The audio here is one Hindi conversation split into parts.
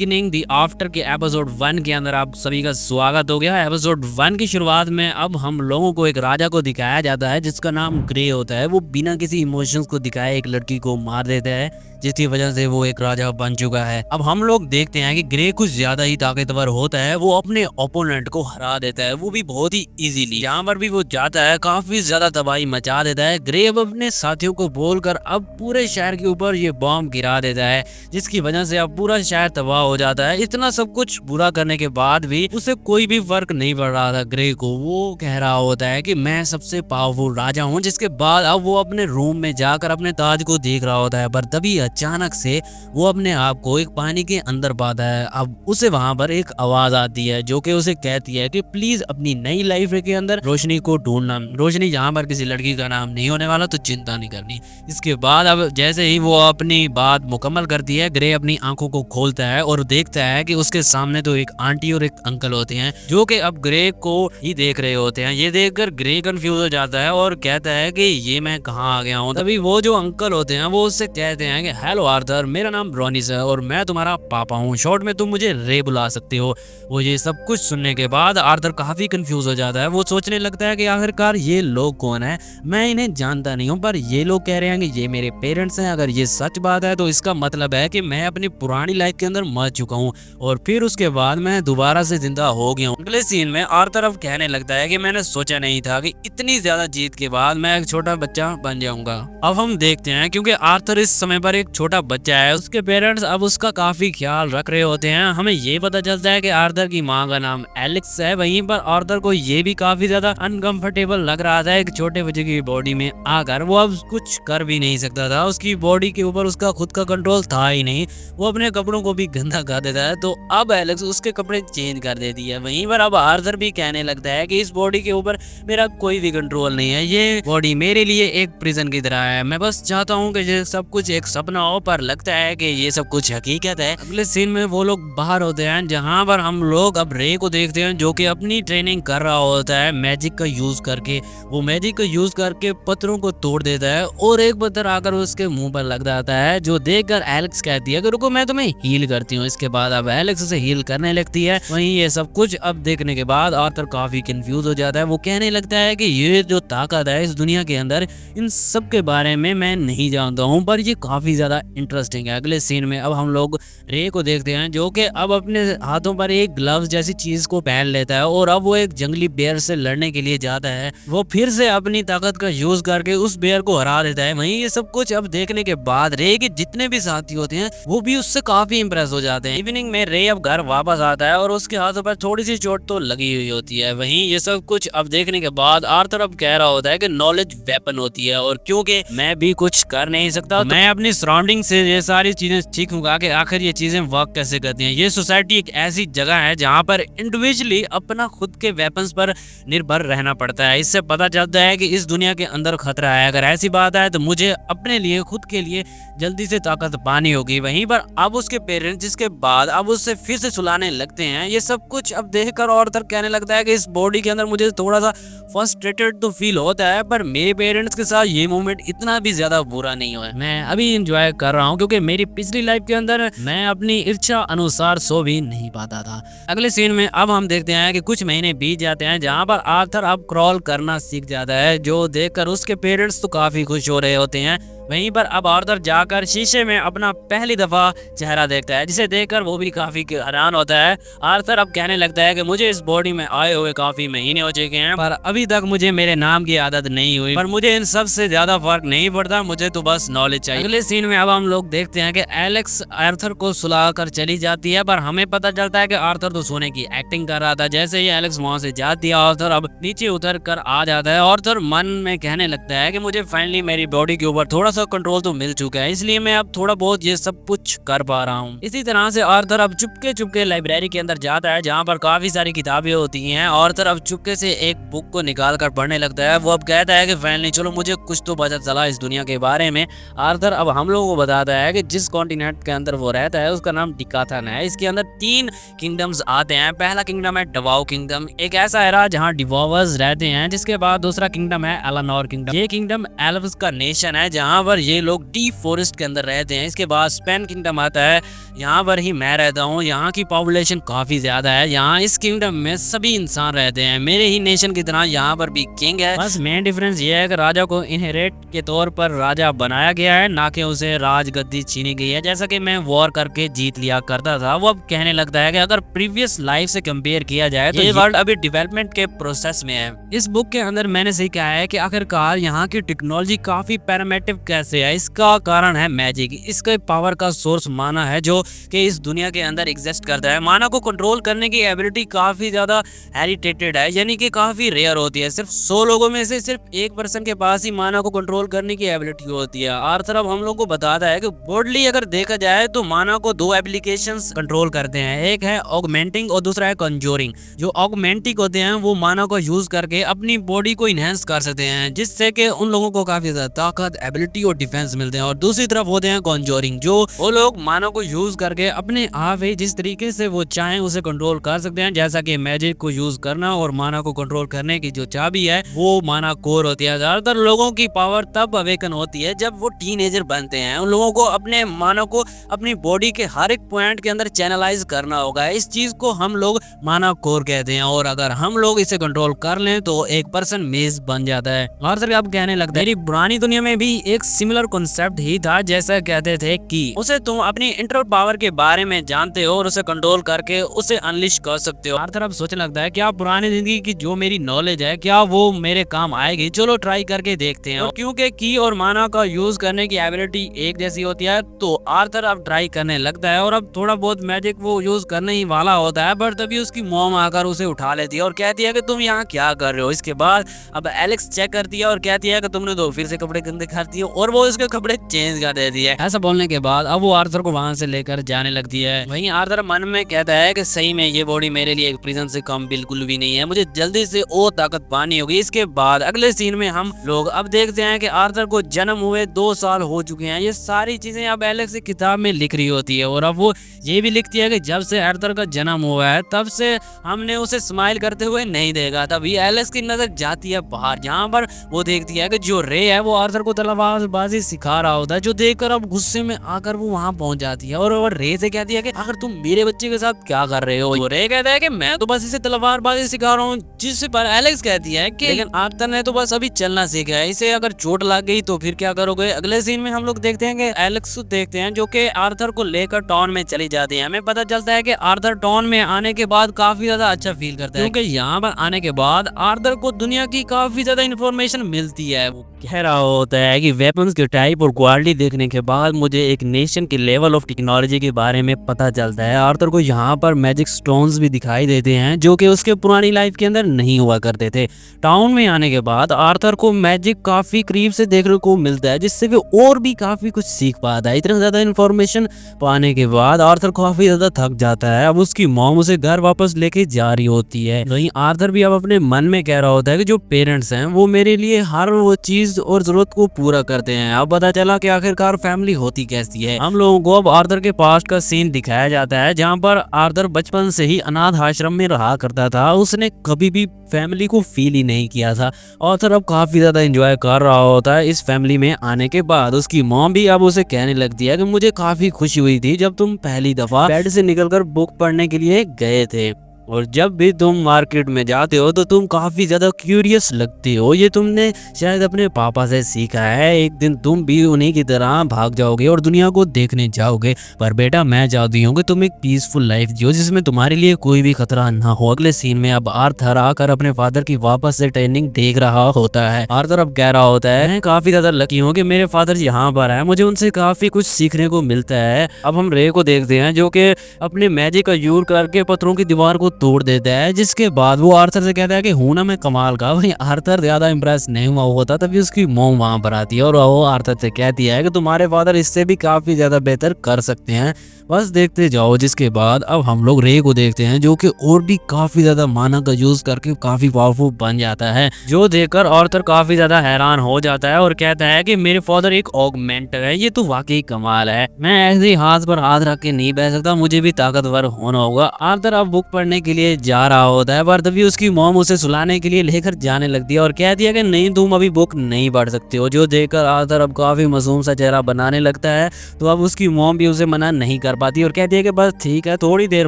बिगिनिंग द आफ्टर के एपिसोड 1 के अंदर आप सभी का स्वागत हो गया। एपिसोड 1 की शुरुआत में अब हम लोगों को एक राजा को दिखाया जाता है जिसका नाम ग्रे होता है। वो बिना किसी इमोशंस को दिखाए एक लड़की को मार देता है, जिसकी वजह से वो एक राजा बन चुका है। अब हम लोग देखते हैं कि ग्रे कुछ ज्यादा ही ताकतवर होता है। वो अपने ओपोनेंट को हरा देता है, वो भी बहुत ही इजीली। जहाँ पर भी वो जाता है काफी ज्यादा तबाही मचा देता है। ग्रे अब अपने साथियों को बोलकर अब पूरे शहर के ऊपर ये बॉम्ब गिरा देता है, जिसकी वजह से अब पूरा शहर तबाह हो जाता है। इतना सब कुछ बुरा करने के बाद भी उसे कोई भी फर्क नहीं पड़ रहा था ग्रे को। वो कह रहा होता है कि मैं सबसे पावरफुल राजा हूँ। जिसके बाद अब वो अपने रूम में जाकर अपने ताज को देख रहा होता है, पर तभी अचानक से वो अपने आप को एक पानी के अंदर पाता है। अब उसे वहां पर एक आवाज आती है जो कि उसे कहती है कि प्लीज अपनी नई लाइफ के अंदर रोशनी को ढूंढना। रोशनी जहाँ पर किसी लड़की का नाम नहीं होने वाला, तो चिंता नहीं करनी। इसके बाद अब जैसे ही वो अपनी बात मुकम्मल करती है, ग्रे अपनी आंखों को खोलता है और देखता है कि उसके सामने तो एक आंटी और एक अंकल होते हैं जो कि अब ग्रे को ही देख रहे होते हैं। ये देखकर ग्रे कंफ्यूज हो जाता है और कहता है कि ये मैं कहाँ आ गया हूँ। तभी वो जो अंकल होते हैं वो उससे कहते हैं कि हेलो आर्थर, मेरा नाम ब्रोनिस है और मैं तुम्हारा पापा हूँ। शॉर्ट में तुम मुझे रे बुला सकते हो। वो ये सब कुछ सुनने के बाद आर्थर काफी कंफ्यूज हो जाता है। वो सोचने लगता है कि आखिरकार ये लोग कौन है, मैं इन्हें जानता नहीं हूँ, पर ये लोग कह रहे हैं कि ये मेरे पेरेंट्स हैं। अगर ये सच बात है तो इसका मतलब है कि मैं अपनी पुरानी लाइफ के अंदर मर चुका हूँ और फिर उसके बाद मैं दोबारा से जिंदा हो गया हूँ। अगले सीन में आर्थर अब कहने लगता है कि मैंने सोचा नहीं था कि इतनी ज्यादा जीत के बाद मैं एक छोटा बच्चा बन जाऊंगा। अब हम देखते हैं क्योंकि आर्थर इस समय पर एक छोटा बच्चा है, उसके पेरेंट्स अब उसका काफी ख्याल रख रहे होते हैं। हमें ये पता चलता है कि आर्थर की माँ का नाम एलेक्स है। वहीं पर आर्थर को ये भी काफी ज्यादा अनकंफर्टेबल लग रहा था एक छोटे बच्चे की बॉडी में आकर। वो अब कुछ कर भी नहीं सकता था, उसकी बॉडी के ऊपर उसका खुद का कंट्रोल था ही नहीं। वो अपने कपड़ों को भी गंदा कर देता है, तो अब एलेक्स उसके कपड़े चेंज कर देती है। वहीं पर अब आर्थर भी कहने लगता है कि इस बॉडी के ऊपर मेरा कोई भी कंट्रोल नहीं है, ये बॉडी मेरे लिए एक प्रिजन की तरह है। मैं बस चाहता हूँ कि ये सब कुछ एक सपना हो, पर लगता है कि ये सब कुछ हकीकत है। अगले सीन में वो लोग बाहर होते हैं जहाँ पर हम लोग अब रे को देखते हैं जो कि अपनी ट्रेनिंग कर रहा होता है मैजिक का यूज करके। वो मैजिक का यूज करके पत्थरों को तोड़ देता है और एक पत्थर आकर उसके मुंह पर लग जाता है, जो देखकर एलेक्स कहती है कि रुको मैं तुम्हें हील करती हूँ। इसके बाद अब एलेक्स उसे हील करने लगती है। वहीं ये सब कुछ अब देखने के बाद आर्थर काफी कंफ्यूज हो जाता है। वो कहने लगता है कि ये जो ताकत है इस दुनिया के अंदर, इन सब के बारे में मैं नहीं जानता हूँ, पर ये काफी ज्यादा इंटरेस्टिंग है। अगले सीन में अब हम लोग रे को देखते हैं जो कि अब अपने हाथों पर एक ग्लव्स जैसी चीज को पहन लेता है और अब वो एक जंगली बेयर से लड़ने के लिए जाता है। वो फिर से अपनी ताकत का यूज करके उस बेयर को हरा देता है। वहीं ये सब कुछ अब देखने के बाद रे के जितने भी साथी होते हैं वो भी उससे काफी इंप्रेस हो जाते हैं। इवनिंग में रे अब घर वापस आता है और उसके हाथों पर थोड़ी सी चोट तो लगी हुई होती है। वहीं ये सब कुछ अब देखने के बाद आर्थर अब कह रहा होता है कि नॉलेज वेपन होती है और क्योंकि मैं भी कुछ कर नहीं सकता, तो मैं अपनी सराउंडिंग से ये सारी चीजें सीखूंगा कि आखिर ये चीजें वर्क कैसे करती हैं। ये सोसाइटी एक ऐसी जगह है जहाँ पर इंडिविजुअली अपना खुद के वेपन्स पर निर्भर रहना पड़ता है। इससे पता चलता है कि इस दुनिया के अंदर खतरा है। अगर ऐसी बात है तो मुझे अपने लिए खुद के लिए जल्दी से ताकत पानी होगी। वहीं पर अब उसके पेरेंट्स जिसके बाद अब उससे फिर से सुलाने लगते हैं। ये सब कुछ अब देखकर आर्थर कहने लगता है कि इस बॉडी के अंदर मुझे थोड़ा सा फ्रस्ट्रेटेड तो फील होता है, पर मेरे पेरेंट्स के साथ ये मोमेंट इतना भी ज्यादा बुरा नहीं हुआ। मैं अभी एंजॉय कर रहा हूँ क्योंकि मेरी पिछली लाइफ के अंदर मैं अपनी इच्छा अनुसार सो भी नहीं पाता था। अगले सीन में अब हम देखते हैं कि कुछ महीने बीत जाते हैं जहाँ पर आर्थर अब क्रॉल करना सीख जाता है, जो देखकर उसके पेरेंट्स तो काफी खुश हो रहे होते हैं। वहीं पर अब आर्थर जाकर शीशे में अपना पहली दफा चेहरा देखता है, जिसे देखकर वो भी काफी हैरान होता है। आर्थर अब कहने लगता है कि मुझे इस बॉडी में आए हुए काफी महीने हो चुके हैं, पर अभी तक मुझे मेरे नाम की आदत नहीं हुई, पर मुझे इन सब से ज्यादा फर्क नहीं पड़ता, मुझे तो बस नॉलेज चाहिए। अगले सीन में अब हम लोग देखते हैं कि एलेक्स आर्थर को सुला कर चली जाती है, पर हमें पता चलता है कि आर्थर तो सोने की एक्टिंग कर रहा था। जैसे ही एलेक्स वहां से जाती है, आर्थर अब नीचे उतर कर आ जाता है। आर्थर मन में कहने लगता है कि मुझे फाइनली मेरी बॉडी के ऊपर थोड़ा सा कंट्रोल तो मिल चुका है, इसलिए मैं अब थोड़ा बहुत ये सब कुछ कर पा रहा हूँ। इसी तरह से आर्थर अब चुपके चुपके लाइब्रेरी के अंदर जाता है जहाँ पर काफी सारी किताबें होती हैं। आर्थर अब चुपके से एक बुक को निकाल कर पढ़ने लगता है। वो अब कहता है कि फाइनली चलो मुझे कुछ तो पता चला इस दुनिया के बारे में। आर्थर अब हम लोगों को बताता है कि जिस कॉन्टिनेंट के अंदर वो रहता है उसका नाम डिकाथन है। इसके अंदर 3 किंगडम्स आते हैं। पहला किंगडम है डवाओ किंगडम, एक ऐसा एरा जहाँ डिवॉवर्स रहते हैं। जिसके बाद दूसरा किंगडम है एलानोर किंगडम। ये किंगडम एल्व्स का नेशन है जहाँ जहाँ पर ये लोग डीप फॉरेस्ट के अंदर रहते हैं। इसके बाद स्पेन किंगडम आता है, यहाँ पर ही मैं रहता हूँ। यहाँ की पॉपुलेशन काफी ज्यादा है। यहाँ इस किंगडम में सभी इंसान रहते हैं, मेरे ही नेशन की तरह यहाँ पर भी किंग है। बस मेन डिफरेंस ये है कि राजा को इनहेरिट के तौर पर राजा बनाया गया है, ना कि उसे राजगद्दी छीनी गई है। जैसा कि मैं वॉर करके जीत लिया करता था, वो अब कहने लगता है कि अगर प्रीवियस लाइफ से कंपेयर किया जाए तो ये वर्ल्ड अभी डेवलपमेंट के प्रोसेस में है। इस बुक के अंदर मैंने सीखा है कि आखिरकार यहाँ की टेक्नोलॉजी काफी पैरामेटिव कैसे है। इसका कारण है मैजिक। इसके पावर का सोर्स माना है, जो कि इस दुनिया के अंदर एग्जिस्ट करता है। माना को कंट्रोल करने की एबिलिटी काफी ज्यादा हेरिटेटेड है, यानी कि काफी रेयर होती है। सिर्फ 100 लोगों में से सिर्फ 1 पर्सन के पास ही माना को कंट्रोल करने की एबिलिटी होती है। आर्थर अब हम लोग को बताता है कि ब्रॉडली अगर देखा जाए तो माना को 2 एप्लीकेशंस कंट्रोल करते हैं, एक है ऑगमेंटिंग और दूसरा है कंज्यूरिंग। जो ऑगमेंटिंग होते हैं वो माना को यूज करके अपनी बॉडी को इनहेंस कर सकते हैं, जिससे कि उन लोगों को काफी ज्यादा ताकत, एबिलिटी और डिफेंस मिलते हैं। और दूसरी तरफ होते हैं कंज्यूरिंग, जो वो लोग माना को यूज करके अपने आप ही जिस तरीके से वो चाहें उसे कंट्रोल कर सकते हैं, जैसा कि मैजिक को यूज करना। और माना को कंट्रोल करने की जो चाबी है वो माना कोर होती है। ज्यादातर लोगों की पावर तब अवेकन होती है जब वो टीनेजर बनते हैं। उन लोगों को अपने माना को अपनी बॉडी के हर एक पॉइंट के अंदर चैनलाइज करना होगा। इस चीज को हम लोग माना कोर कहते हैं, और अगर हम लोग इसे कंट्रोल कर लें तो एक पर्सन मेज बन जाता है। और सर अब कहने लगता है, मेरी पुरानी दुनिया में भी एक सिमिलर कॉन्सेप्ट ही था, जैसा कहते थे कि उसे तुम अपनी इंटर पावर के बारे में जानते हो और उसे कंट्रोल करके उसे अनलिश कर सकते हो। आर्थर अब सोचने लगता है, क्या पुरानी जिंदगी की जो मेरी नॉलेज है क्या वो मेरे काम आएगी? चलो ट्राई करके देखते हैं। और क्योंकि की और माना का यूज करने की एबिलिटी एक जैसी होती है, तो आर्थर अब ट्राई करने लगता है। और अब थोड़ा बहुत मैजिक वो यूज करने ही वाला होता है, पर तभी उसकी मॉम आकर उसे उठा लेती है और कहती है कि तुम यहाँ क्या कर रहे हो। इसके बाद अब एलेक्स चेक करती है और कहती है कि तुमने तो फिर से कपड़े गंदे कर दिए, और वो उसके कपड़े चेंज कर देती है। ऐसा बोलने के बाद अब वो आर्थर को वहां से लेकर जाने लगती है। वहीं आर्थर मन में कहता है कि सही में ये बॉडी मेरे लिए एक प्रिजन से कम बिल्कुल भी नहीं है, मुझे जल्दी से और ताकत पानी होगी। इसके बाद अगले सीन में हम लोग अब देखते हैं कि आर्थर को जन्म हुए 2 साल हो चुके हैं। ये सारी चीजें अब एलेक्स की किताब में लिख रही होती है, और अब वो ये भी लिखती है कि जब से आर्थर का जन्म हुआ है तब से हमने उसे स्माइल करते हुए नहीं देखा। तभी एलेक्स की नजर जाती है बाहर, जहाँ पर वो देखती है कि जो रे है वो आर्थर को तलवारबाजी सिखा रहा होता है, जो देखकर अब गुस्से में आकर वो वहाँ पहुंच जाती है। और रे से कहती है कि अगर तुम मेरे बच्चे के साथ क्या कर रहे हो? रे कहता है कि मैं तो बस इसे तलवारबाजी सिखा रहा हूँ। जिस पर एलेक्स कहती है कि लेकिन आर्थर ने तो बस अभी चलना सीखा है, इसे अगर चोट लग गई तो फिर क्या करोगे? अगले सीन में हम लोग देखते हैं कि एलेक्स देखते हैं जो कि आर्थर को लेकर टाउन में चली जाती है। हमें पता चलता है कि आर्थर टाउन में आने के बाद काफी ज्यादा अच्छा फील करता है, क्योंकि यहाँ पर आने के बाद आर्थर को दुनिया की काफी ज्यादा इंफॉर्मेशन मिलती है। वो कह रहा होता है कि वेपन्स के टाइप और क्वालिटी देखने के बाद मुझे एक नेशन के लेवल ऑफ टेक्नोलॉजी के बारे में पता चलता है। आर्थर को यहाँ पर मैजिक स्टोन्स भी दिखाई देते हैं, जो कि उसके पुरानी लाइफ के अंदर नहीं हुआ करते थे। टाउन में आने के बाद आर्थर को मैजिक काफी करीब से देखने को मिलता है, जिससे वो और भी काफी कुछ सीख पाता है। इतना ज्यादा इन्फॉर्मेशन पाने के बाद आर्थर काफी ज्यादा थक जाता है। अब उसकी मॉम उसे घर वापस लेके जा रही होती है। वहीं आर्थर भी अब अपने मन में कह रहा होता है कि जो पेरेंट्स हैं वो मेरे लिए हर वो चीज और जरूरत को पूरा करते हैं। अब पता चला कि आखिरकार फैमिली होती कैसी है। हम लोगों को अब आर्थर के पास्ट का सीन दिखाया जाता है, जहाँ पर आर्थर बचपन से ही अनाथ आश्रम में रहा करता था। उसने कभी भी फैमिली को फील ही नहीं किया था। आर्थर अब काफी ज्यादा एंजॉय कर रहा होता है इस फैमिली में आने के बाद। उसकी मॉम भी अब उसे कहने लगती है कि मुझे काफी खुशी हुई थी जब तुम पहली दफा बेड से निकलकर बुक पढ़ने के लिए गए थे, और जब भी तुम मार्केट में जाते हो तो तुम काफी ज्यादा क्यूरियस लगते हो। ये तुमने शायद अपने पापा से सीखा है। एक दिन तुम भी उन्हीं की तरह भाग जाओगे और दुनिया को देखने जाओगे। पर बेटा मैं चाहती हूँ कि तुम एक पीसफुल लाइफ जियो, जिसमें तुम्हारे लिए कोई भी खतरा ना हो। अगले सीन में अब आर्थर आकर अपने फादर की वापस से ट्रेनिंग देख रहा होता है। आर्थर अब कह रहा होता है, मैं काफी ज्यादा लकी हूँ कि मेरे फादर यहाँ पर है, मुझे उनसे काफी कुछ सीखने को मिलता है। अब हम रे को देखते हैं जो कि अपने मैजिक का यूज करके पत्थरों की दीवार को तोड़ देता है, जिसके बाद वो आर्थर से कहता है कि हूं ना मैं कमाल का। वहीं आर्थर ज्यादा इंप्रेस नहीं हुआ होता, तभी उसकी मॉम वहां पर आती है और वो आर्थर से कहती है कि तुम्हारे फादर इससे भी काफी ज्यादा बेहतर कर सकते हैं। बस देखते जाओ। जिसके बाद अब हम लोग रे को देखते हैं जो कि और भी काफी ज्यादा माना का यूज करके काफी पावरफुल बन जाता है, जो देखकर आर्थर काफी ज्यादा हैरान हो जाता है और कहता है कि मेरे फादर एक ऑगमेंटर है, ये तो वाकई कमाल है, मैं ऐसे ही हाथ पर हाथ रख के नहीं बैठ सकता, मुझे भी ताकतवर होना होगा। आर्थर अब बुक पढ़ने के लिए जा रहा होता है पर तभी उसकी मॉम उसे सुलाने के लिए लेकर जाने लगती है और कहती है कि नहीं, तुम अभी बुक नहीं पढ़ सकते हो, जो देखकर आर्थर अब काफी मासूम सा चेहरा बनाने लगता है। तो अब उसकी मॉम भी उसे मना नहीं कर पाती और कहती है कि बस ठीक है, थोड़ी देर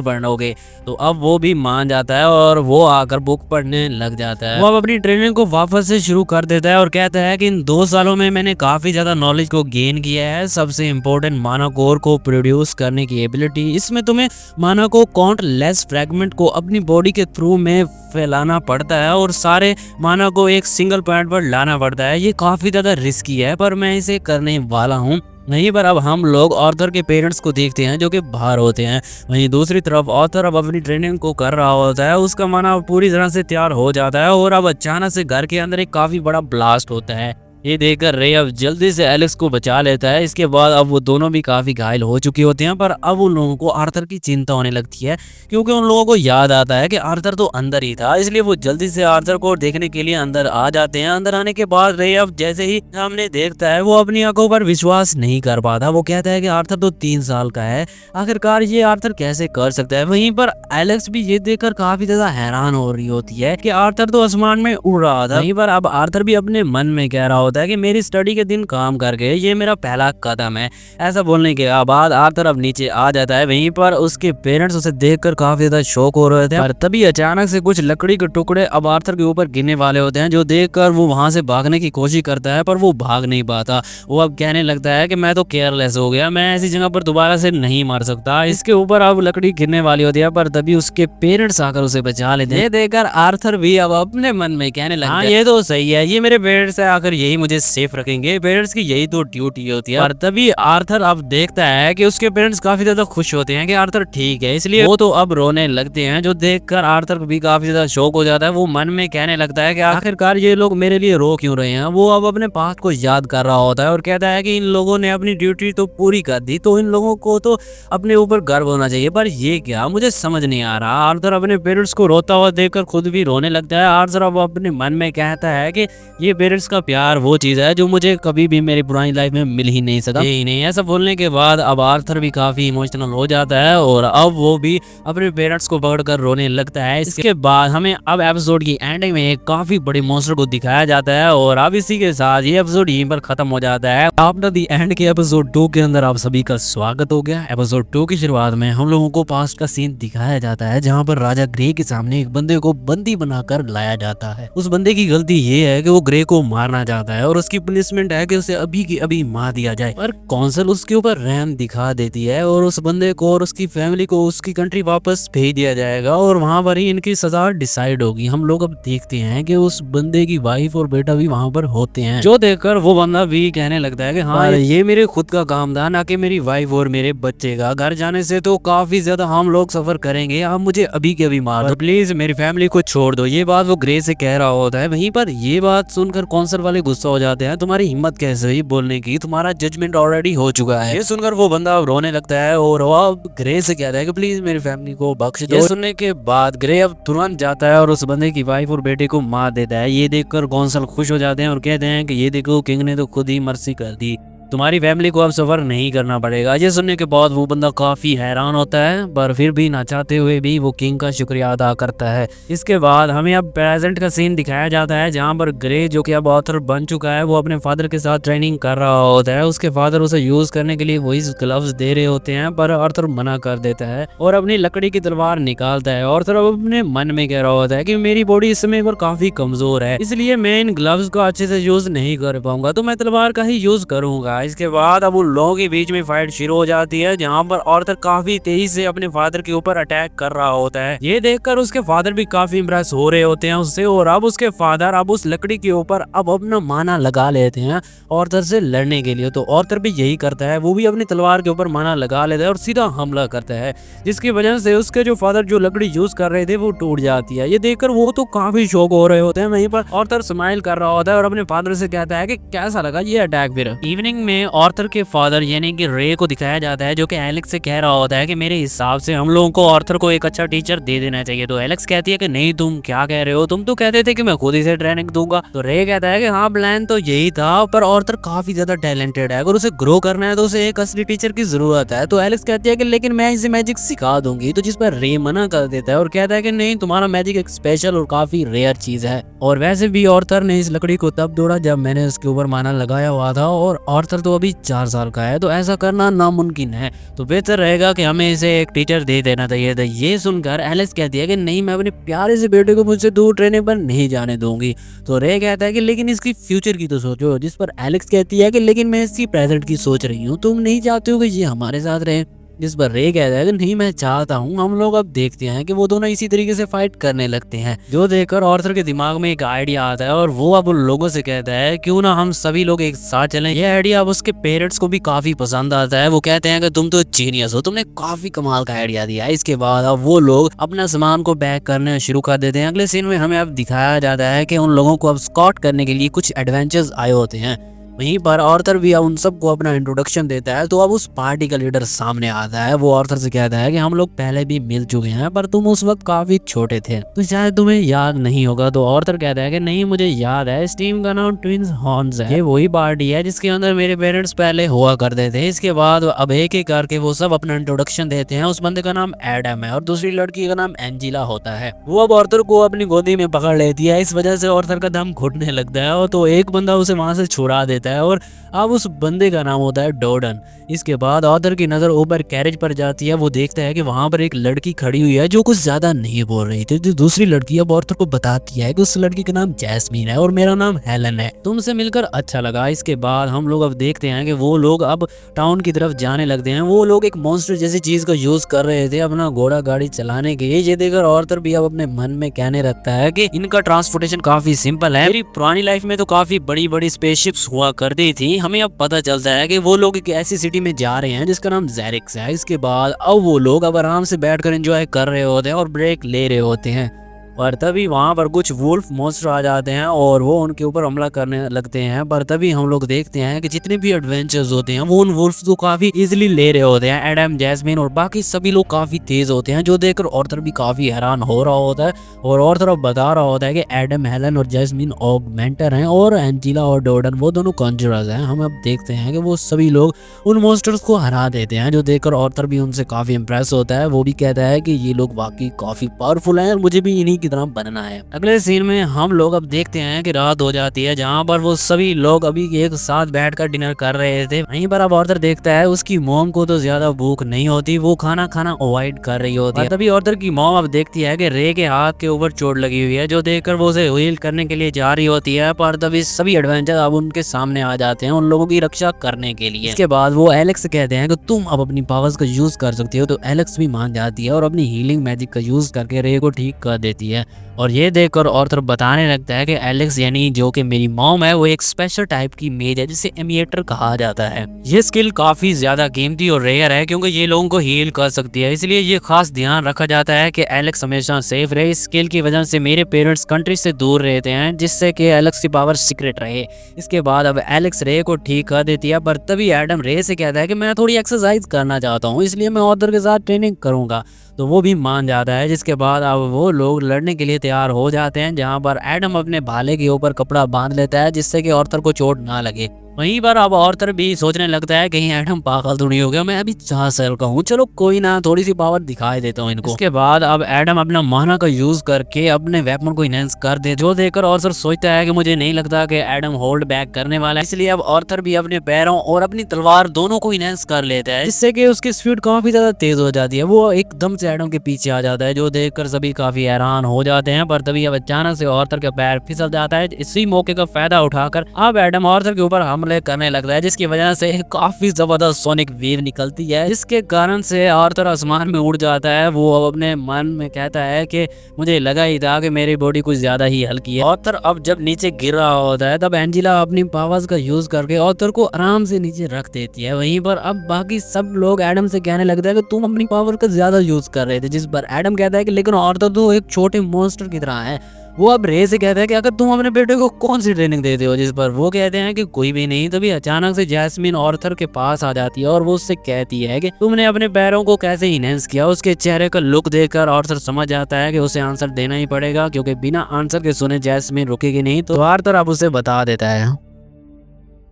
पढ़ोगे। तो अब वो भी मान जाता है और वो आकर बुक पढ़ने लग जाता है। वो अब अपनी ट्रेनिंग को वापस से शुरू कर देता है और कहता है कि इन 2 सालों में मैंने काफी ज्यादा नॉलेज को गेन किया है। सबसे इम्पोर्टेंट माना कोर को प्रोड्यूस करने की एबिलिटी, इसमें तुम्हें माना को काउंटलेस फ्रैगमेंट को अपनी बॉडी के थ्रू में फैलाना पड़ता है और सारे माना को एक सिंगल पॉइंट पर लाना पड़ता है। ये काफी ज्यादा रिस्की है पर मैं इसे करने वाला हूँ। वहीं पर अब हम लोग आर्थर के पेरेंट्स को देखते हैं जो कि बाहर होते हैं। वहीं दूसरी तरफ आर्थर अब अपनी ट्रेनिंग को कर रहा होता है, उसका माना पूरी तरह से तैयार हो जाता है और अब अचानक से घर के अंदर एक काफी बड़ा ब्लास्ट होता है। ये देखकर रे अब जल्दी से एलेक्स को बचा लेता है। इसके बाद अब वो दोनों भी काफी घायल हो चुके होते हैं पर अब उन लोगों को आर्थर की चिंता होने लगती है क्योंकि उन लोगों को याद आता है कि आर्थर तो अंदर ही था, इसलिए वो जल्दी से आर्थर को देखने के लिए अंदर आ जाते हैं। अंदर आने के बाद रे अब जैसे ही सामने देखता है वो अपनी आंखों पर विश्वास नहीं कर पाता। वो कहता है कि आर्थर तो 3 साल का है, आखिरकार ये आर्थर कैसे कर सकता है। वहीं पर एलेक्स भी ये देखकर काफी ज्यादा हैरान हो रही होती है कि आर्थर तो आसमान में उड़ रहा था। वहीं पर अब आर्थर भी अपने मन में कह रहा होता है कि मेरी स्टडी के दिन काम कर गए, ये मेरा पहला कदम है। ऐसा बोलने के बाद आर्थर अब नीचे आ जाता है। वहीं पर उसके पेरेंट्स उसे देखकर काफी ज्यादा शॉक हो रहे थे पर तभी अचानक से कुछ लकड़ी के टुकड़े अब आर्थर के ऊपर गिरने वाले होते हैं, जो देखकर वो वहां से भागने की कोशिश करता है पर वो भाग नहीं पाता। वो अब कहने लगता है कि मैं तो केयरलेस हो गया, मैं ऐसी जगह पर दोबारा से नहीं मार सकता। इसके ऊपर अब लकड़ी गिरने वाली होती है पर तभी उसके पेरेंट्स आकर उसे बचा लेते हैं। ये देखकर आर्थर भी अब अपने मन में कहने लगता है, ये तो सही है, ये मेरे पेरेंट्स है, आकर यही मुझे सेफ रखेंगे, पेरेंट्स की यही तो ड्यूटी होती है। पर तभी आर्थर अब देखता है कि उसके पेरेंट्स काफी ज्यादा खुश होते हैं कि आर्थर ठीक है, इसलिए वो तो अब रोने लगते हैं, जो देखकर आर्थर भी काफी ज्यादा शौक हो जाता है। वो मन में कहने लगता है कि आखिरकार ये लोग मेरे लिए रो क्यों रहे हैं। वो अब अपने पास्ट को याद कर रहा होता है और कहता है कि इन लोगों ने अपनी ड्यूटी तो पूरी कर दी, तो इन लोगों को तो अपने ऊपर गर्व होना चाहिए, पर ये क्या, मुझे समझ नहीं आ रहा। आर्थर अपने पेरेंट्स को रोता हुआ देखकर खुद भी रोने लगता है। आर्थर अब अपने मन में कहता है कि ये पेरेंट्स का प्यार वो चीज है जो मुझे कभी भी मेरी पुरानी लाइफ में मिल ही नहीं सका। यही नहीं, ऐसा बोलने के बाद अब आर्थर भी काफी इमोशनल हो जाता है और अब वो भी अपने पेरेंट्स को पकड़कर रोने लगता है। इसके बाद हमें अब एपिसोड की एंडिंग में एक काफी बड़े मॉन्स्टर को दिखाया जाता है और अब इसी के साथ ये एपिसोड यहीं पर खत्म हो जाता है। आफ्टर द एंड के एपिसोड 2 के अंदर आप सभी का स्वागत हो गया। एपिसोड 2 की शुरुआत में हम लोगों को पास्ट का सीन दिखाया जाता है जहाँ पर राजा ग्रे के सामने एक बंदे को बंदी बनाकर लाया जाता है। उस बंदे की गलती ये है कि वो ग्रे को मारना चाहता है और उसकी पनिशमेंट है कि उसे अभी की अभी मार दिया जाए, पर कौंसिल उसके ऊपर रहम दिखा देती है और उस बंदे को और उसकी फैमिली को उसकी कंट्री वापस भेज दिया जाएगा और वहां पर ही इनकी सजा डिसाइड होगी। हम लोग अब देखते हैं कि उस बंदे की वाइफ और बेटा भी वहां पर होते हैं, जो देखकर वो बंदा भी कहने लगता है कि हाँ, ये मेरे खुद का काम था, ना कि मेरी वाइफ और मेरे बच्चे का। घर जाने से तो काफी ज्यादा हम लोग सफर करेंगे, आप मुझे अभी के अभी मार दो, प्लीज मेरी फैमिली को छोड़ दो। ये बात वो ग्रे से कह रहा होता है। वहीं पर ये बात सुनकर कौंसिल वाले गुस्सा हो जाते हैं, तुम्हारी हिम्मत कैसे हुई बोलने की, तुम्हारा जजमेंट ऑलरेडी हो चुका है। ये सुनकर वो बंदा रोने लगता है और वो अब ग्रे से कहता है कि प्लीज मेरी फैमिली को बख्श दो। ये सुनने के बाद ग्रे अब तुरंत जाता है और उस बंदे की वाइफ और बेटे को मार देता है। ये देखकर कौंसिल खुश हो जाते हैं और कहते हैं कि ये देखो, किंग ने तो खुद ही मर्सी कर दी, तुम्हारी फैमिली को अब सफर नहीं करना पड़ेगा। ये सुनने के बाद वो बंदा काफी हैरान होता है पर फिर भी ना चाहते हुए भी वो किंग का शुक्रिया अदा करता है। इसके बाद हमें अब प्रेजेंट का सीन दिखाया जाता है जहां पर ग्रे, जो कि अब ऑथर बन चुका है, वो अपने फादर के साथ ट्रेनिंग कर रहा होता है। उसके फादर उसे यूज करने के लिए वही ग्लव्स दे रहे होते हैं पर आर्थर मना कर देता है और अपनी लकड़ी की तलवार निकालता है। आर्थर अब अपने मन में कह रहा होता है कि मेरी बॉडी इस समय पर काफी कमजोर है, इसलिए मैं इन ग्लव्स को अच्छे से यूज नहीं कर पाऊंगा, तो मैं तलवार का ही यूज करूंगा। इसके बाद अब उन लोगों के बीच में फाइट शुरू हो जाती है जहां पर आर्थर काफी तेजी से अपने फादर के ऊपर अटैक कर रहा होता है। ये देखकर उसके फादर भी काफी इम्प्रेस हो रहे होते हैं उससे और अब उसके फादर अब उस लकड़ी के ऊपर अब अपना माना लगा लेते हैं आर्थर से लड़ने के लिए। तो आर्थर भी यही करता है, वो भी अपनी तलवार के ऊपर माना लगा लेता है और सीधा हमला करता है, जिसकी वजह से उसके जो फादर जो लकड़ी यूज कर रहे थे वो टूट जाती है। ये देखकर वो तो काफी शौक हो रहे होते हैं। वहीं पर आर्थर स्माइल कर रहा होता है और अपने फादर से कहता है कि कैसा लगा ये अटैक। फिर इवनिंग में ऑर्थर के फादर यानी कि रे को दिखाया जाता है जो कि एलेक्स से कह रहा होता है कि मेरे हिसाब से हम लोगों को ऑर्थर को एक अच्छा टीचर दे देना चाहिए। तो एलेक्स कहती है कि नहीं, तुम क्या कह रहे हो, तुम तो कहते थे कि मैं खुद ही से ट्रेनिंग दूंगा। तो रे कहता है कि हाँ, प्लान तो यही था, पर ऑर्थर काफी ज्यादा टैलेंटेड है, अगर उसे ग्रो करना है तो उसे एक असली टीचर की जरूरत है। तो एलेक्स कहती है कि लेकिन मैं इसे मैजिक सिखा दूंगी। तो जिस पर रे मना कर देता है और कहता है कि नहीं, तुम्हारा मैजिक एक स्पेशल और काफी रेयर चीज है। और वैसे भी ऑर्थर ने इस लकड़ी को तब तोड़ा जब मैंने उसके ऊपर माना लगाया हुआ था, और ऑर्थर तो अभी 4 साल का है, तो ऐसा करना नामुमकिन है। तो बेहतर रहेगा कि हमें इसे एक टीचर दे देना चाहिए था। ये सुनकर एलेक्स कहती है कि नहीं, मैं अपने प्यारे से बेटे को मुझसे दूर ट्रेनिंग पर नहीं जाने दूंगी। तो रे कहता है कि लेकिन इसकी फ्यूचर की तो सोचो। जिस पर एलेक्स कहती है कि लेकिन मैं इसकी प्रेजेंट की सोच रही हूँ, तुम नहीं चाहते हो कि ये हमारे साथ रहे। जिस पर रे कहता है कि नहीं, मैं चाहता हूँ। हम लोग अब देखते हैं कि वो दोनों इसी तरीके से फाइट करने लगते हैं, जो देखकर ऑर्थर के दिमाग में एक आइडिया आता है और वो अब उन लोगों से कहता है क्यों ना हम सभी लोग एक साथ चलें। यह आइडिया अब उसके पेरेंट्स को भी काफी पसंद आता है। वो कहते हैं कि तुम तो जीनियस हो, तुमने काफी कमाल का आइडिया दिया है। इसके बाद अब वो लोग अपना सामान को पैक करने शुरू कर देते हैं। अगले सीन में हमें अब दिखाया जाता है कि उन लोगों को अब स्कॉट करने के लिए कुछ एडवेंचर्स आए होते हैं। वहीं पर ऑर्थर भी उन सबको अपना इंट्रोडक्शन देता है। तो अब उस पार्टी का लीडर सामने आता है। वो ऑर्थर से कहता है कि हम लोग पहले भी मिल चुके हैं, पर तुम उस वक्त काफी छोटे थे तो शायद तुम्हें याद नहीं होगा। तो ऑर्थर कहता है कि नहीं, मुझे याद है, इस टीम का नाम ट्विंस हॉर्न्स है। ये वही पार्टी है जिसके अंदर मेरे पेरेंट्स पहले हुआ करते थे। इसके बाद अब एक एक करके वो सब अपना इंट्रोडक्शन देते हैं। उस बंदे का नाम एडम है और दूसरी लड़की का नाम एंजिला होता है। वो अब ऑर्थर को अपनी गोदी में पकड़ लेती है। इस वजह से ऑर्थर का दम घुटने लगता है और तो एक बंदा उसे वहां से छुड़ा देता है और अब उस बंदे का नाम होता है डोडन। इसके बाद ऑर्थर की नजर ऊपर कैरेज पर जाती है। वो देखता है कि वहां पर एक लड़की खड़ी हुई है जो कुछ ज्यादा नहीं बोल रही थी। तो दूसरी लड़की अब ऑर्थर को बताती है कि उस लड़की का नाम जैस्मीन है और मेरा नाम हेलन है, तुमसे मिलकर अच्छा लगा। इसके बाद हम लोग अब देखते हैं कि वो लोग अब टाउन की तरफ जाने लगते हैं। वो लोग एक मॉन्स्टर जैसी चीज को यूज कर रहे थे अपना घोड़ा गाड़ी चलाने के लिए। ये देखकर ऑर्थर भी अब अपने मन में कहने लगता है कि इनका ट्रांसपोर्टेशन काफी सिंपल है। मेरी पुरानी लाइफ में तो काफी बड़ी बड़ी स्पेसशिप्स हुआ करती थी। हमें अब पता चलता है कि वो लोग एक ऐसी सिटी में जा रहे हैं जिसका नाम जेरिक्स है। इसके बाद अब वो लोग अब आराम से बैठकर एंजॉय कर रहे होते हैं और ब्रेक ले रहे होते हैं, और तभी वहां पर कुछ वुल्फ मॉन्स्टर आ जाते हैं और वो उनके ऊपर हमला करने लगते हैं। पर तभी हम लोग देखते हैं कि जितने भी एडवेंचर्स होते हैं वो उन वुल्फ को काफी इजीली ले रहे होते हैं। एडम, जैस्मिन और बाकी सभी लोग काफी तेज होते हैं, जो देखकर ऑर्थर भी काफी हैरान हो रहा होता है। और ऑर्थर अब बता रहा होता है कि एडम, हेलन और जैस्मिन ऑगमेंटर हैं और एंजिला और डोडन वो दोनों कॉन्जरर्स हैं। हम अब देखते हैं कि वो सभी लोग उन मॉन्स्टर्स को हरा देते हैं, जो देखकर ऑर्थर भी उनसे काफी इंप्रेस होता है। वो भी कहता है कि ये लोग वाकई काफी पावरफुल हैं और मुझे भी इन्हीं की तरह बनना है। अगले सीन में हम लोग अब देखते हैं कि रात हो जाती है, जहां पर वो सभी लोग अभी एक साथ बैठकर डिनर कर रहे थे। वहीं पर अब ऑर्थर देखता है उसकी मॉम को तो ज्यादा भूख नहीं होती, वो खाना अवॉइड कर रही होती है। तभी ऑर्थर की मॉम अब देखती है कि रे के हाथ के ऊपर चोट लगी हुई है, जो देखकर वो उसे हील करने के लिए जा रही होती है। पर तभी सभी एडवेंचर अब उनके सामने आ जाते हैं उन लोगों की रक्षा करने के लिए। इसके बाद वो एलेक्स से कहते हैं कि तुम अब अपनी पावर्स का यूज कर सकती हो। तो एलेक्स भी मान जाती है और अपनी हीलिंग मैजिक का यूज करके रे को ठीक कर देती है। और ये देखकर ऑर्थर बताने लगता है कि एलेक्स यानी जो कि मेरी मॉम है, वो एक स्पेशल टाइप की मेज है जिसे एमिएटर कहा जाता है। ये स्किल काफी ज्यादा कीमती और रेयर है क्योंकि ये लोगों को हील कर सकती है, इसलिए ये खास ध्यान रखा जाता है कि एलेक्स हमेशा सेफ रहे। इस स्किल की वजह से मेरे पेरेंट्स कंट्री से दूर रहते हैं, जिससे कि एलेक्स की पावर सीक्रेट रहे। इसके बाद अब एलेक्स रे को ठीक कर देती है। पर तभी एडम रे से कहता है कि मैं थोड़ी एक्सरसाइज करना चाहता हूँ, इसलिए मैं ऑर्थर के साथ ट्रेनिंग करूंगा। तो वो भी मान जाता है। जिसके बाद अब वो लोग लड़ने के लिए तैयार हो जाते हैं, जहां पर एडम अपने भाले के ऊपर कपड़ा बांध लेता है जिससे कि ऑर्थर को चोट ना लगे। वहीं पर अब ऑर्थर भी सोचने लगता है कहीं एडम पागल तो नहीं हो गया, मैं अभी 4 साल का हूँ, चलो कोई ना, थोड़ी सी पावर दिखाई देता हूँ इनको। इसके बाद अब एडम अपना माना का यूज करके अपने वेपन को इनहेंस कर दे, जो देखकर ऑर्थर सोचता है कि मुझे नहीं लगता कि एडम होल्ड बैक करने वाला है। इसलिए अब ऑर्थर भी अपने पैरों और अपनी तलवार दोनों को इनहेंस कर लेता है, जिससे कि उसकी स्पीड काफी ज्यादा तेज हो जाती है। वो एकदम से एडम के पीछे आ जाता है, जो देखकर सभी काफी हैरान हो जाते हैं। पर तभी अब अचानक से ऑर्थर का पैर फिसल जाता है। इसी मौके का फायदा उठाकर अब एडम ऑर्थर के ऊपर हमले करने लगता है, जिसकी वजह से काफी जबरदस्त सोनिक वेव निकलती है, जिसके कारण से ऑर्थर आसमान में उड़ जाता है। वो अब अपने मन में कहता है कि मुझे लगा ही था कि मेरी बॉडी कुछ ज्यादा ही हल्की है। ऑर्थर अब जब नीचे गिर रहा होता है, तब एंजिला अपनी पावर्स का यूज करके ऑर्थर को आराम से नीचे रख देती है। वहीं पर अब बाकी सब लोग एडम से कहने लगता है कि तुम अपनी पावर का ज्यादा यूज कर रहे थे, जिस पर एडम कहता है कि लेकिन ऑर्थर तो एक छोटे मॉन्स्टर की तरह है, वो अब रे से कहता है कि अगर तुम अपने बेटे को कौन सी ट्रेनिंग देते हो, जिस पर वो कहते हैं कि कोई भी नहीं। तभी अचानक से जैस्मिन ऑर्थर के पास आ जाती है और वो उससे कहती है कि तुमने अपने पैरों को कैसे इनहेंस किया। उसके चेहरे का लुक देखकर ऑर्थर समझ जाता है कि उसे आंसर देना ही पड़ेगा, क्योंकि बिना आंसर के सुने जैस्मिन रुकेगी नहीं। तो आर्थर अब उसे बता देता है।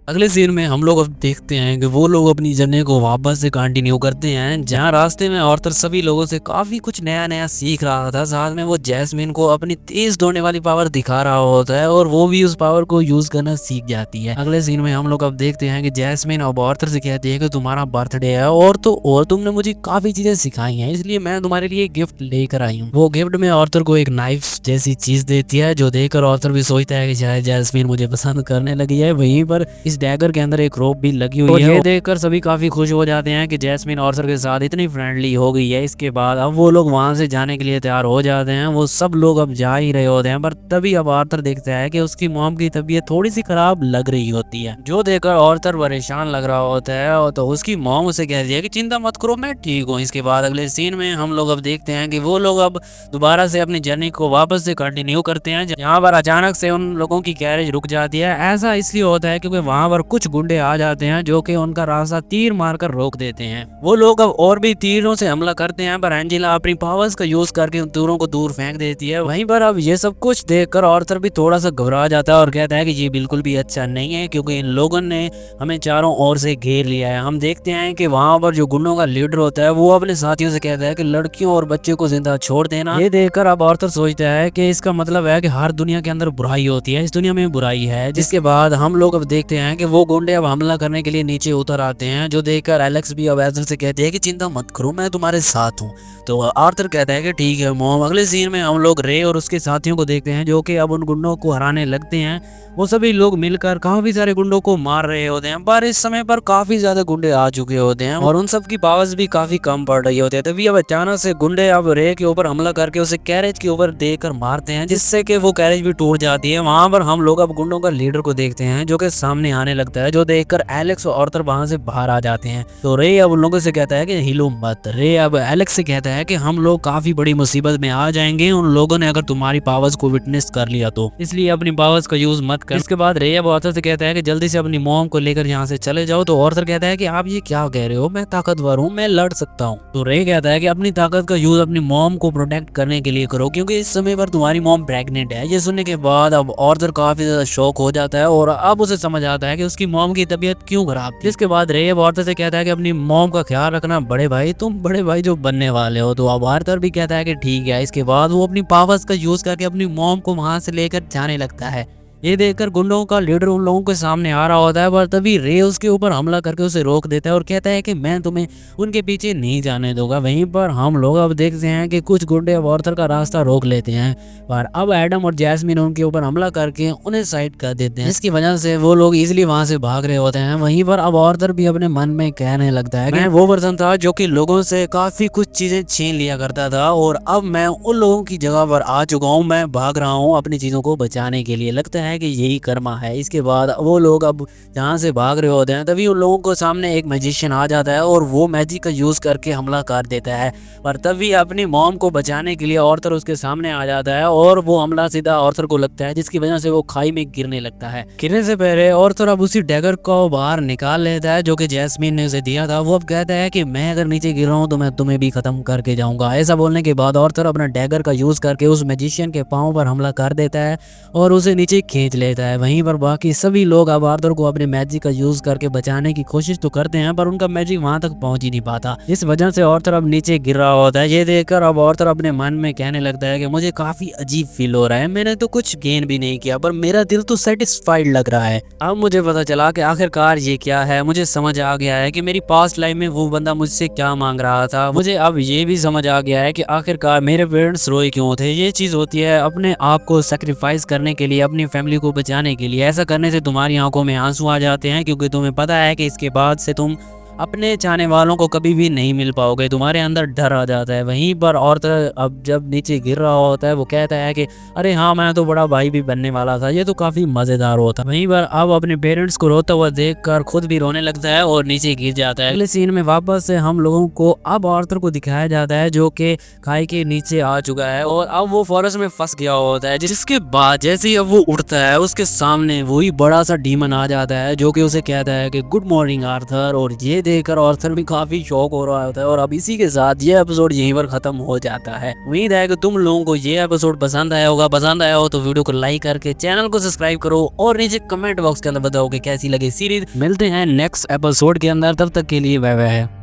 अगले सीन में हम लोग अब देखते हैं कि वो लोग अपनी जर्नी को वापस से कंटिन्यू करते हैं, जहां रास्ते में ऑर्थर सभी लोगों से काफी कुछ नया नया सीख रहा था। साथ में वो जैस्मिन को अपनी तेज दौड़ने वाली पावर दिखा रहा होता है और वो भी उस पावर को यूज करना सीख जाती है। अगले सीन में हम लोग अब देखते हैं कि जैस्मिन अब ऑर्थर से कहती है कि तुम्हारा बर्थडे है और तो और तुमने मुझे काफी चीजें सिखाई हैं, इसलिए मैं तुम्हारे लिए गिफ्ट लेकर आई हूँ। वो गिफ्ट में ऑर्थर को एक नाइफ जैसी चीज देती है, जो देखकर ऑर्थर भी सोचता है कि शायद जैस्मिन मुझे पसंद करने लगी है। वहीं पर इस डैगर के अंदर एक रोप भी लगी हुई है। ये देखकर सभी काफी खुश हो जाते हैं कि जैस्मिन ऑर्थर के साथ इतनी फ्रेंडली हो गई है। इसके बाद अब वो लोग वहां से जाने के लिए तैयार हो जाते हैं। वो सब लोग अब जा ही रहे होते हैं, पर तभी अब ऑर्थर देखता है कि उसकी मॉम की तबीयत थोड़ी सी खराब लग रही होती है, जो देखकर ऑर्थर परेशान लग रहा होता है। और तो उसकी मॉम उसे कहती है कि चिंता मत करो, मैं ठीक हूँ। इसके बाद अगले सीन में हम लोग अब देखते हैं कि वो लोग अब दोबारा से अपनी जर्नी को वापस से कंटिन्यू करते हैं, जहाँ पर अचानक से उन लोगों की कैरेज रुक जाती है। ऐसा इसलिए होता है क्योंकि वहां पर कुछ गुंडे आ जाते हैं जो कि उनका रास्ता तीर मारकर रोक देते हैं। वो लोग अब और भी तीरों से हमला करते हैं, पर एंजेला अपनी पावर्स का यूज करके उन तीरों को दूर फेंक देती है। वहीं पर अब ये सब कुछ देखकर ऑर्थर भी थोड़ा सा घबरा जाता है और कहता है कि ये बिल्कुल भी अच्छा नहीं है, क्योंकि इन लोगों ने हमें चारों ओर से घेर लिया है। हम देखते हैं कि वहां पर जो गुंडों का लीडर होता है वो अपने साथियों से कहता है कि लड़कियों और बच्चों को जिंदा छोड़ देना। ये देखकर अब ऑर्थर सोचता है कि इसका मतलब है कि हर दुनिया के अंदर बुराई होती है, इस दुनिया में बुराई है। जिसके बाद हम लोग अब देखते हैं कि वो गुंडे अब हमला करने के लिए नीचे उतर आते हैं, जो देखकर एलेक्स भी अब एजर से कहते हैं कि चिंता मत करो, मैं तुम्हारे साथ हूँ। तो आर्थर कहता है कि ठीक है मॉम। अगले सीन में हम लोग रे और उसके साथियों को देखते हैं, जो कि अब उन गुंडों को हराने लगते हैं। वो सभी लोग मिलकर काफी सारे गुंडों को मार रहे होते हैं, पर इस समय पर काफी ज्यादा गुंडे आ चुके होते हैं और उन सब की पावर्स भी काफी कम पड़ रही होती है। तभी अब अचानक से गुंडे अब रे के ऊपर हमला करके उसे कैरेज के ऊपर देकर मारते हैं, जिससे कि वो कैरेज भी टूट जाती है। वहां पर हम लोग अब गुंडों का लीडर को देखते हैं, जो कि सामने आने लगता है, जो देखकर एलेक्स और ऑर्थर वहां से बाहर आ जाते हैं। तो रे अब उन लोगों से कहता है कि हिलो मत। रे अब एलेक्स से कहता है कि हम लोग काफी बड़ी मुसीबत में आ जाएंगे उन लोगों ने अगर तुम्हारी पावर्स को विटनेस कर लिया तो, इसलिए अपनी पावर्स का यूज मत कर। इसके बाद रे अब ऑर्थर से कहता है कि जल्दी से अपनी मॉम को लेकर यहाँ से चले जाओ। तो ऑर्थर कहता है कि आप ये क्या कह रहे हो, मैं ताकतवर हूँ, मैं लड़ सकता हूँ। तो रे कहता है कि अपनी ताकत का यूज अपनी मॉम को प्रोटेक्ट करने के लिए करो, क्योंकि इस समय पर तुम्हारी मॉम प्रेग्नेंट है। ये सुनने के बाद अब ऑर्थर काफी ज्यादा शॉक हो जाता है और अब उसे समझ आता है कि उसकी मॉम की तबीयत क्यों खराब थी। इसके बाद रे अब ऑर्थर से कहता है कि अपनी मॉम का ख्याल रखना बड़े भाई, तुम बड़े भाई जो बनने वाले हो। तो अब आर्थर भी कहता है कि ठीक है। इसके बाद वो अपनी पावर्स का यूज करके अपनी मॉम को वहां से लेकर जाने लगता है। ये देखकर गुंडों का लीडर उन लोगों के सामने आ रहा होता है, पर तभी रे उसके ऊपर हमला करके उसे रोक देता है और कहता है कि मैं तुम्हें उनके पीछे नहीं जाने दूंगा। वहीं पर हम लोग अब देखते हैं कि कुछ गुंडे अब ऑर्थर का रास्ता रोक लेते हैं, पर अब एडम और जैस्मिन उनके ऊपर हमला करके उन्हें साइड कर देते हैं, जिसकी वजह से वो लोग इजिली वहां से भाग रहे होते हैं। वहीं पर अब ऑर्थर भी अपने मन में कहने लगता है कि मैं वो पर्सन था जो कि लोगों से काफी कुछ चीजें छीन लिया करता था और अब मैं उन लोगों की जगह पर आ चुका हूँ। मैं भाग रहा हूँ अपनी चीजों को बचाने के लिए। लगता है कि यही कर्मा है। इसके बाद वो लोग अब जहाँ से भाग रहे होते हैं, तभी उन लोगों को सामने एक मैजिशियन आ जाता है और वो मैजिक का यूज करके हमला कर देता है। पर तभी अपनी मॉम को बचाने के लिए ऑर्थर उसके सामने आ जाता है और वो हमला सीधा ऑर्थर को लगता है, जिसकी वजह से वो खाई में गिरने लगता है। गिरने से पहले ऑर्थर अब उसी डैगर को बाहर निकाल लेता है जो कि जैस्मिन ने उसे दिया था। वो अब कहता है कि मैं अगर नीचे गिर रहा हूँ तो मैं तुम्हें भी खत्म करके जाऊंगा। ऐसा बोलने के बाद ऑर्थर अपना डैगर का यूज करके उस मैजिशियन के पाँव पर हमला कर देता है और उसे नीचे खींच लेता है। वहीं पर बाकी सभी लोग अब आर्थर को अपने मैजिक का यूज करके बचाने की कोशिश तो करते हैं, पर उनका मैजिक वहां तक पहुंच ही नहीं पाता। इस वजह से आर्थर अब नीचे गिर रहा होता है। ये देखकर अब आर्थर अपने मन में कहने लगता है कि मुझे काफी अजीब फील हो रहा है, मैंने तो कुछ गेन भी नहीं किया पर मेरा दिल तो सेटिस्फाइड लग रहा है। अब मुझे पता चला कि आखिरकार ये क्या है। मुझे समझ आ गया है कि मेरी पास्ट लाइफ में वो बंदा मुझसे क्या मांग रहा था। मुझे अब ये भी समझ आ गया है कि आखिरकार मेरे पेरेंट्स रोए क्यों थे। ये चीज होती है अपने आप को सेक्रीफाइस करने के लिए, अपनी फैमिली को बचाने के लिए। ऐसा करने से तुम्हारी आंखों में आंसू आ जाते हैं, क्योंकि तुम्हें पता है कि इसके बाद से तुम अपने चाहने वालों को कभी भी नहीं मिल पाओगे, तुम्हारे अंदर डर आ जाता है। वहीं पर औरत अब जब नीचे गिर रहा होता है वो कहता है कि अरे हाँ मैं तो बड़ा भाई भी बनने वाला था, ये तो काफी मजेदार होता। वहीं पर अब अपने पेरेंट्स को रोता हुआ देखकर खुद भी रोने लगता है और नीचे गिर जाता है। अगले सीन में वापस से हम लोगों को अब आर्थर को दिखाया जाता है जो कि खाई के नीचे आ चुका है और अब वो फॉरेस्ट में फंस गया होता है। जिसके बाद जैसे ही अब वो उठता है उसके सामने वही बड़ा सा डीमन आ जाता है जो कि उसे कहता है कि गुड मॉर्निंग आर्थर, और ये देखकर आर्थर भी काफी शॉक हो रहा होता है। और अब इसी के साथ ये एपिसोड यहीं पर खत्म हो जाता है। उम्मीद है कि तुम लोगों को ये एपिसोड पसंद आया होगा। पसंद आया हो तो वीडियो को लाइक करके चैनल को सब्सक्राइब करो और नीचे कमेंट बॉक्स के अंदर बताओ कि कैसी लगी सीरीज। मिलते हैं नेक्स्ट एपिसोड के अंदर, तब तक के लिए बाय बाय।